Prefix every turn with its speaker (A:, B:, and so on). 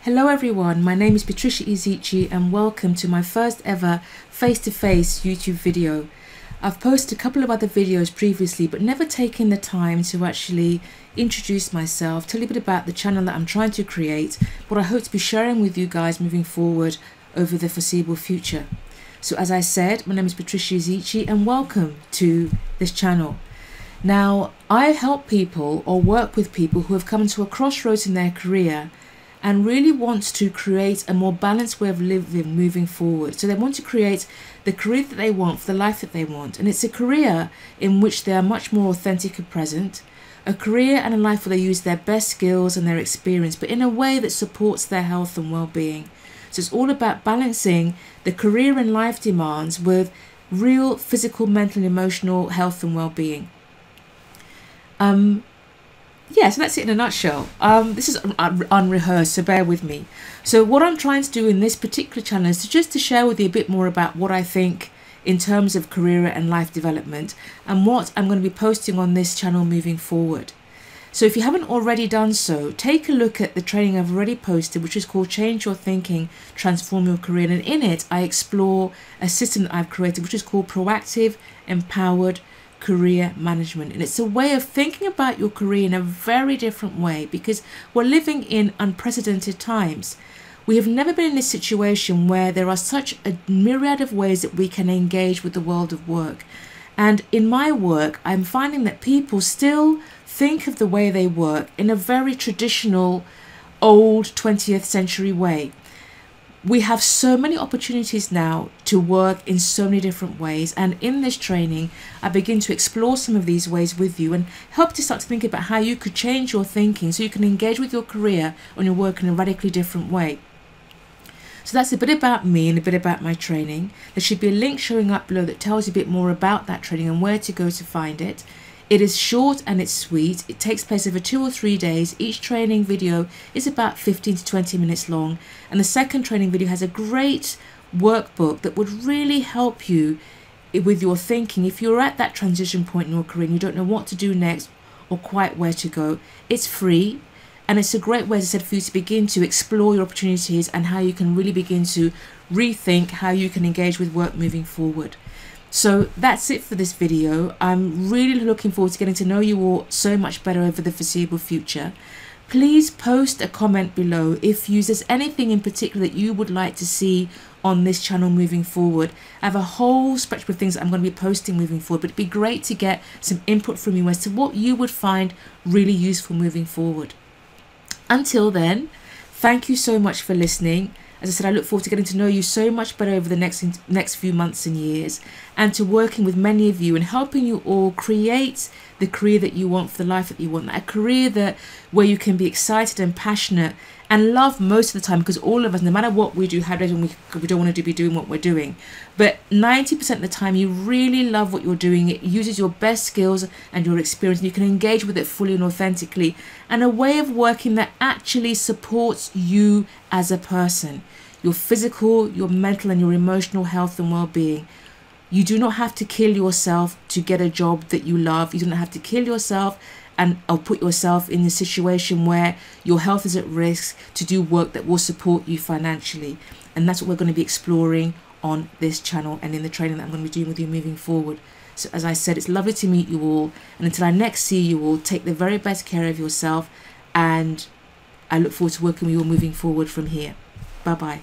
A: Hello everyone, my name is Patricia Ezechie and welcome to my first ever face-to-face YouTube video. I've posted a couple of other videos previously but never taken the time to actually introduce myself, tell you a bit about the channel that I'm trying to create, what I hope to be sharing with you guys moving forward over the foreseeable future. So as I said, my name is Patricia Ezechie and welcome to this channel. Now, I help people or work with people who have come to a crossroads in their career and really wants to create a more balanced way of living moving forward. So they want to create the career that they want for the life that they want. And it's a career in which they are much more authentic and present, a career and a life where they use their best skills and their experience, but in a way that supports their health and well-being. So it's all about balancing the career and life demands with real physical, mental and emotional health and well-being. Yeah, so that's it in a nutshell. This is unrehearsed, so bear with me. So what I'm trying to do in this particular channel is just to share with you a bit more about what I think in terms of career and life development and what I'm going to be posting on this channel moving forward. So if you haven't already done so, take a look at the training I've already posted, which is called Change Your Thinking, Transform Your Career. And in it, I explore a system that I've created, which is called Proactive Empowered Career Management. And it's a way of thinking about your career in a very different way because we're living in unprecedented times. We have never been in this situation where there are such a myriad of ways that we can engage with the world of work. And in my work, I'm finding that people still think of the way they work in a very traditional, old 20th century way. We have so many opportunities now to work in so many different ways, and in this training I begin to explore some of these ways with you and help to start to think about how you could change your thinking so you can engage with your career and your work in a radically different way. So that's a bit about me and a bit about my training. There should be a link showing up below that tells you a bit more about that training and where to go to find it. It is short and it's sweet. It takes place over 2 or 3 days. Each training video is about 15 to 20 minutes long. And the second training video has a great workbook that would really help you with your thinking. If you're at that transition point in your career and you don't know what to do next or quite where to go, it's free. And it's a great way, as I said, for you to begin to explore your opportunities and how you can really begin to rethink how you can engage with work moving forward. So that's it for this video. I'm really looking forward to getting to know you all so much better over the foreseeable future. Please post a comment below if there's anything in particular that you would like to see on this channel moving forward. I have a whole spectrum of things that I'm going to be posting moving forward, but it'd be great to get some input from you as to what you would find really useful moving forward. Until then, thank you so much for listening. As I said, I look forward to getting to know you so much better over the next few months and years, and to working with many of you and helping you all create the career that you want for the life that you want. A career where you can be excited and passionate and love most of the time, because all of us, no matter what we do, how days when we don't want to be doing what we're doing, but 90% of the time you really love what you're doing. It uses your best skills and your experience, and you can engage with it fully and authentically, and a way of working that actually supports you as a person, your physical, your mental and your emotional health and well-being. You do not have to kill yourself to get a job that you love. You don't have to kill yourself or put yourself in a situation where your health is at risk to do work that will support you financially. And that's what we're going to be exploring on this channel and in the training that I'm going to be doing with you moving forward. So as I said, it's lovely to meet you all. And until I next see you all, take the very best care of yourself. And I look forward to working with you all moving forward from here. Bye-bye.